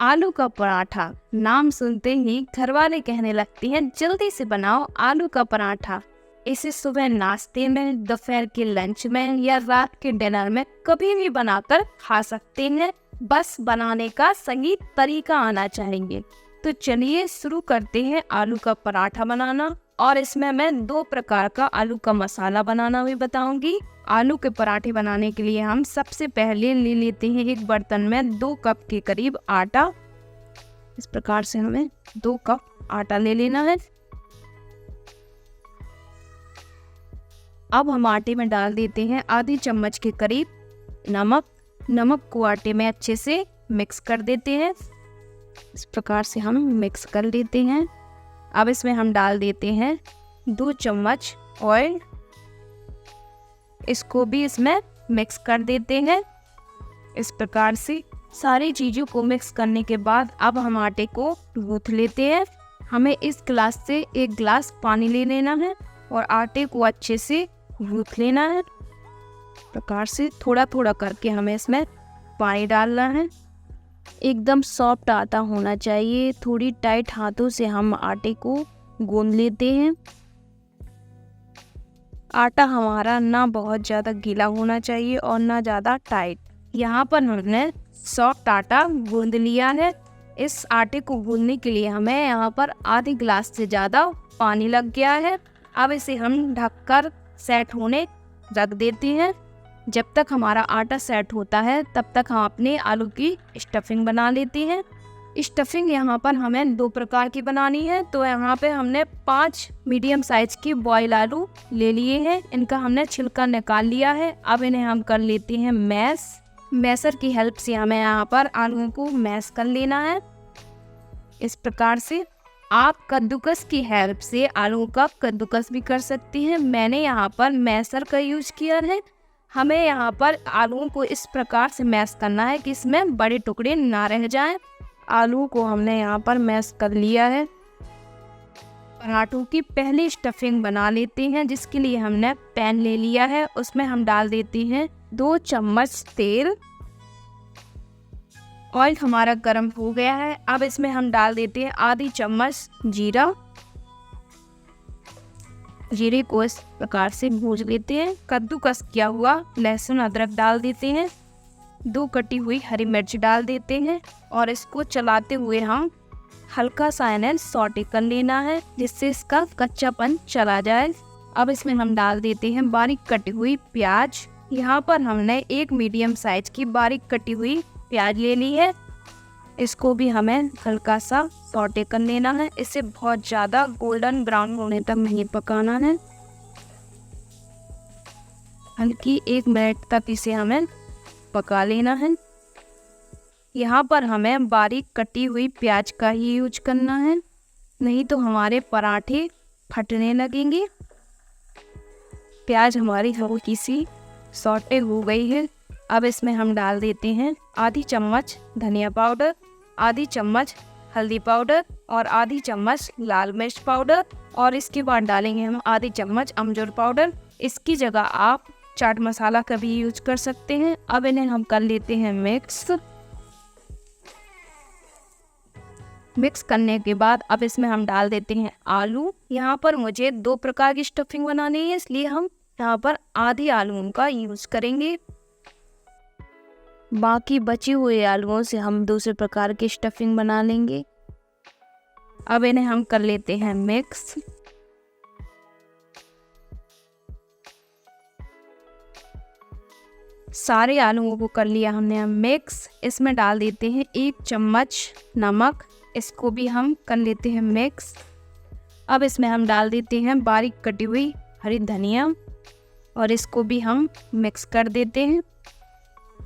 आलू का पराठा, नाम सुनते ही घरवाले कहने लगती हैं जल्दी से बनाओ आलू का पराठा। इसे सुबह नाश्ते में, दोपहर के लंच में या रात के डिनर में कभी भी बनाकर खा सकते हैं। बस बनाने का सही तरीका आना चाहिए। तो चलिए शुरू करते हैं आलू का पराठा बनाना। और इसमें मैं 2 प्रकार का आलू का मसाला बनाना भी बताऊंगी। आलू के पराठे बनाने के लिए हम सबसे पहले ले लेते हैं एक बर्तन में 2 कप के करीब आटा। इस प्रकार से हमें 2 कप आटा ले लेना है। अब हम आटे में डाल देते हैं आधी चम्मच के करीब नमक। नमक को आटे में अच्छे से मिक्स कर देते हैं। इस प्रकार से हम मिक्स कर लेते हैं। अब इसमें हम डाल देते हैं 2 चम्मच ऑयल। इसको भी इसमें मिक्स कर देते हैं। इस प्रकार से सारी चीज़ों को मिक्स करने के बाद अब हम आटे को गूंथ लेते हैं। हमें इस गिलास से 1 गिलास पानी ले लेना है और आटे को अच्छे से गूंथ लेना है। इस प्रकार से थोड़ा थोड़ा करके हमें इसमें पानी डालना है। एकदम सॉफ्ट आटा होना चाहिए। थोड़ी टाइट हाथों से हम आटे को गूंथ लेते हैं। आटा हमारा ना बहुत ज़्यादा गीला होना चाहिए और ना ज़्यादा टाइट। यहाँ पर हमने सॉफ्ट आटा गूंथ लिया है। इस आटे को गूंथने के लिए हमें यहाँ पर आधे गिलास से ज़्यादा पानी लग गया है। अब इसे हम ढककर सेट होने रख देते हैं। जब तक हमारा आटा सेट होता है तब तक हम अपने आलू की स्टफिंग बना लेते हैं। स्टफिंग यहाँ पर हमें 2 प्रकार की बनानी है। तो यहाँ पे हमने 5 मीडियम साइज के बॉयल आलू ले लिए हैं। इनका हमने छिलका निकाल लिया है। अब इन्हें हम कर लेते हैं मैश। मैशर की हेल्प से हमें यहाँ पर आलूओं को मैश कर लेना है। इस प्रकार से आप कद्दूकस की हेल्प से आलू का कद्दूकस भी कर सकती हैं। मैंने यहाँ पर मैशर का यूज किया है। हमें यहाँ पर आलूओं को इस प्रकार से मैश करना है कि इसमें बड़े टुकड़े ना रह जाएं। आलू को हमने यहाँ पर मैश कर लिया है। पराठों की पहली स्टफिंग बना लेते हैं, जिसके लिए हमने पैन ले लिया है। उसमें हम डाल देते हैं 2 चम्मच तेल। ऑयल हमारा गर्म हो गया है। अब इसमें हम डाल देते हैं आधी चम्मच जीरा। जीरे को इस प्रकार से भून लेते हैं। कद्दूकस किया हुआ लहसुन अदरक डाल देते हैं। 2 कटी हुई हरी मिर्च डाल देते हैं और इसको चलाते हुए हम हल्का सा इन्हें सौटे कर लेना है, जिससे इसका कच्चापन चला जाए। अब इसमें हम डाल देते हैं बारीक कटी हुई प्याज। यहाँ पर हमने 1 मीडियम साइज की बारीक कटी हुई प्याज ले ली है। इसको भी हमें हल्का सा सौटे कर लेना है। इसे बहुत ज़्यादा गोल्डन ब्राउन होने तक नहीं पकाना है। हल्की 1 मिनट तक इसे हमें पका लेना है। यहाँ पर हमें बारीक कटी हुई प्याज का ही यूज करना है, नहीं तो हमारे पराठे फटने लगेंगे। प्याज हमारी हल्की सी सौटे हो गई है। अब इसमें हम डाल देते हैं आधी चम्मच धनिया पाउडर, आधी चम्मच हल्दी पाउडर और आधी चम्मच लाल मिर्च पाउडर। और इसके बाद डालेंगे हम आधी चम्मच अमचूर पाउडर। इसकी जगह आप चाट मसाला का भी यूज कर सकते हैं। अब इन्हें हम कर लेते हैं मिक्स करने के बाद अब इसमें हम डाल देते हैं आलू। यहाँ पर मुझे 2 प्रकार की स्टफिंग बनानी है, इसलिए हम यहाँ पर आधी आलू का यूज करेंगे। बाकी बचे हुए आलूओं से हम दूसरे प्रकार की स्टफिंग बना लेंगे। अब इन्हें हम कर लेते हैं मिक्स। सारे आलूओं को कर लिया हमने मिक्स। इसमें डाल देते हैं 1 चम्मच नमक। इसको भी हम कर लेते हैं मिक्स। अब इसमें हम डाल देते हैं बारीक कटी हुई हरी धनिया और इसको भी हम मिक्स कर देते हैं।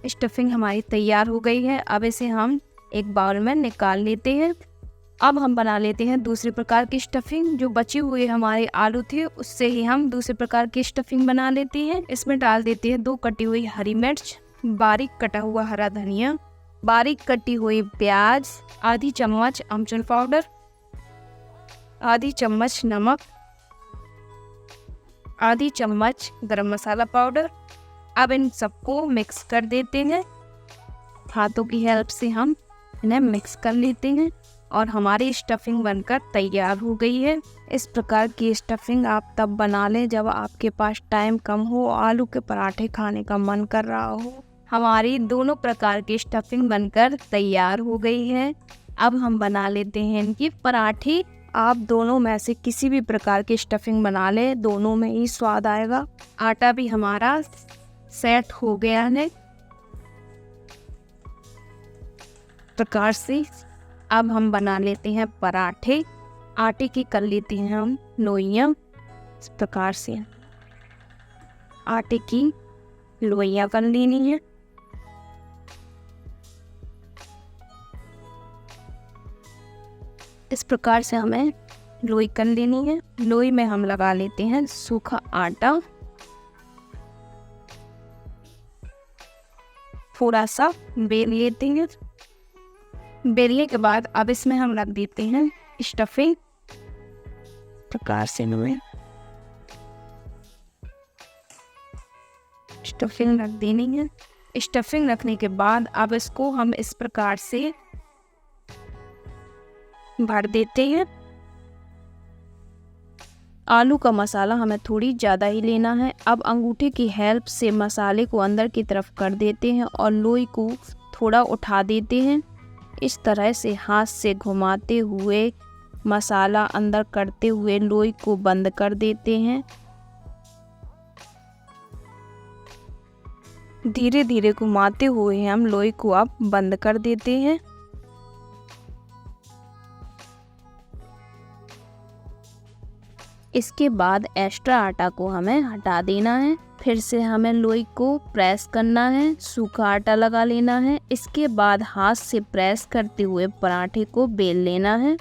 स्टफिंग हमारी तैयार हो गई है। अब इसे हम एक बाउल में निकाल लेते हैं। अब हम बना लेते हैं दूसरे प्रकार की स्टफिंग। जो बचे हुए हमारे आलू थे उससे ही हम दूसरे प्रकार की स्टफिंग बना लेते हैं। इसमें डाल देते हैं 2 कटी हुई हरी मिर्च, बारीक कटा हुआ हरा धनिया, बारीक कटी हुई प्याज, आधी चम्मच अमचूर पाउडर, आधी चम्मच नमक, आधी चम्मच गरम मसाला पाउडर। अब इन सबको मिक्स कर देते हैं। हाथों की हेल्प से हम इन्हें मिक्स कर लेते हैं और हमारी स्टफिंग बनकर तैयार हो गई है। इस प्रकार की स्टफिंग आप तब बना लें जब आपके पास टाइम कम हो, आलू के पराठे खाने का मन कर रहा हो। हमारी दोनों प्रकार की स्टफिंग बनकर तैयार हो गई है। अब हम बना लेते हैं इनकी पराठे। आप दोनों में से किसी भी प्रकार की स्टफिंग बना लें, दोनों में ही स्वाद आएगा। आटा भी हमारा सेट हो गया है प्रकार से। अब हम बना लेते हैं पराठे। आटे की कर लेते हैं हम लोइयाँ। इस प्रकार से आटे की लोइयाँ कर लेनी है। इस प्रकार से हमें लोई कर लेनी है। लोई में हम लगा लेते हैं सूखा आटा, थोड़ा सा बेल लेते हैं। बेलने के बाद अब इसमें हम रख देते हैं स्टफिंग। प्रकार से हमें स्टफिंग रख देनी है। स्टफिंग रखने के बाद अब इसको हम इस प्रकार से भर देते हैं। आलू का मसाला हमें थोड़ी ज़्यादा ही लेना है। अब अंगूठे की हेल्प से मसाले को अंदर की तरफ कर देते हैं और लोई को थोड़ा उठा देते हैं। इस तरह से हाथ से घुमाते हुए मसाला अंदर करते हुए लोई को बंद कर देते हैं। धीरे धीरे घुमाते हुए हम लोई को अब बंद कर देते हैं। इसके बाद एक्स्ट्रा आटा को हमें हटा देना है। फिर से हमें लोई को प्रेस करना है, सूखा आटा लगा लेना है। इसके बाद हाथ से प्रेस करते हुए पराठे को बेल लेना है।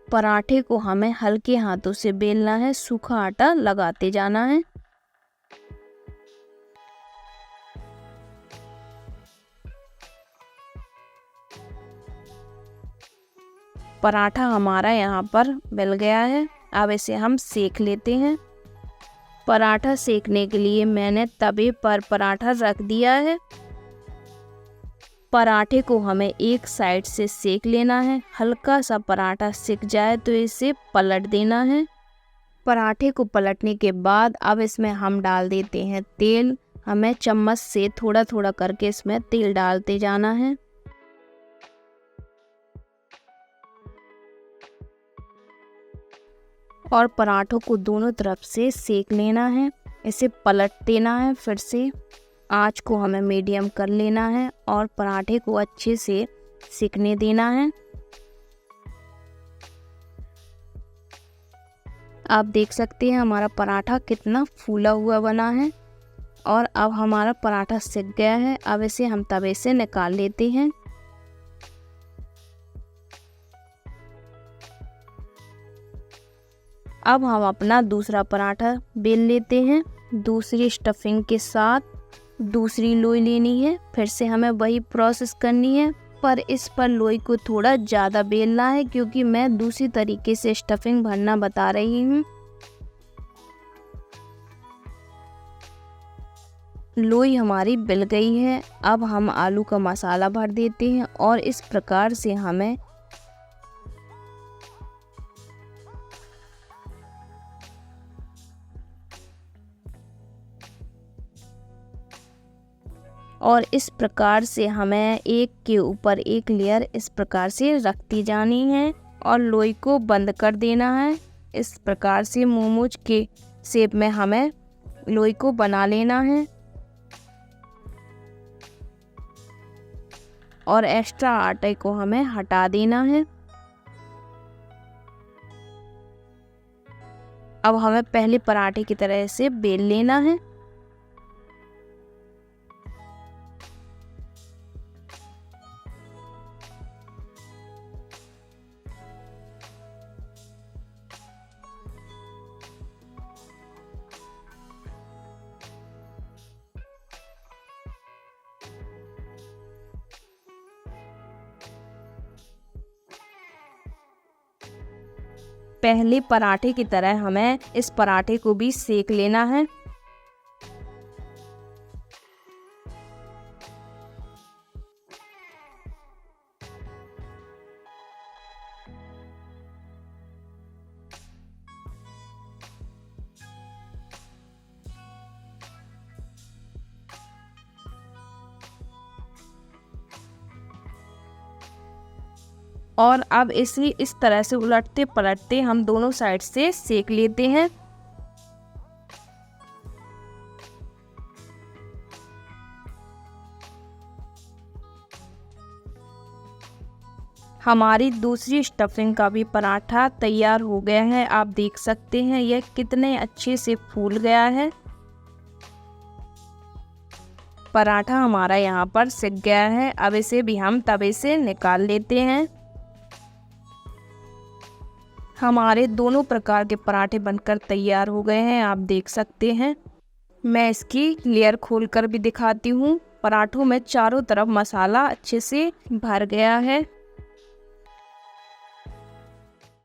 पराठे को हमें हल्के हाथों से बेलना है, सूखा आटा लगाते जाना है। पराठा हमारा यहाँ पर बेल गया है। अब इसे हम सेक लेते हैं। पराठा सेकने के लिए मैंने तवे पर पराठा रख दिया है। पराठे को हमें एक साइड से सेक लेना है। हल्का सा पराठा सिक जाए तो इसे पलट देना है। पराठे को पलटने के बाद अब इसमें हम डाल देते हैं तेल। हमें चम्मच से थोड़ा थोड़ा करके इसमें तेल डालते जाना है। और पराठों को दोनों तरफ से सेक लेना है। इसे पलट देना है। फिर से आंच को हमें मीडियम कर लेना है और पराठे को अच्छे से सेकने देना है। आप देख सकते हैं हमारा पराठा कितना फूला हुआ बना है। और अब हमारा पराठा सिक गया है। अब इसे हम तवे से निकाल लेते हैं। अब हम अपना दूसरा पराठा बेल लेते हैं। दूसरी स्टफिंग के साथ दूसरी लोई लेनी है। फिर से हमें वही प्रोसेस करनी है, पर इस पर लोई को थोड़ा ज़्यादा बेलना है क्योंकि मैं दूसरी तरीके से स्टफिंग भरना बता रही हूँ। लोई हमारी बेल गई है। अब हम आलू का मसाला भर देते हैं और इस प्रकार से हमें एक के ऊपर एक लेयर इस प्रकार से रखती जानी है और लोई को बंद कर देना है। इस प्रकार से मोमोज के शेप में हमें लोई को बना लेना है और एक्स्ट्रा आटे को हमें हटा देना है। अब हमें पहले पराठे की तरह से बेल लेना है। पहले पराठे की तरह हमें इस पराठे को भी सेक लेना है। और अब इस तरह से उलटते पलटते हम दोनों साइड से सेक लेते हैं। हमारी दूसरी स्टफिंग का भी पराठा तैयार हो गया है। आप देख सकते हैं यह कितने अच्छे से फूल गया है। पराठा हमारा यहाँ पर सिक गया है। अब इसे भी हम तवे से निकाल लेते हैं। हमारे दोनों प्रकार के पराठे बनकर तैयार हो गए हैं, आप देख सकते हैं। मैं इसकी लेयर खोलकर भी दिखाती हूँ। पराठों में चारों तरफ मसाला अच्छे से भर गया है।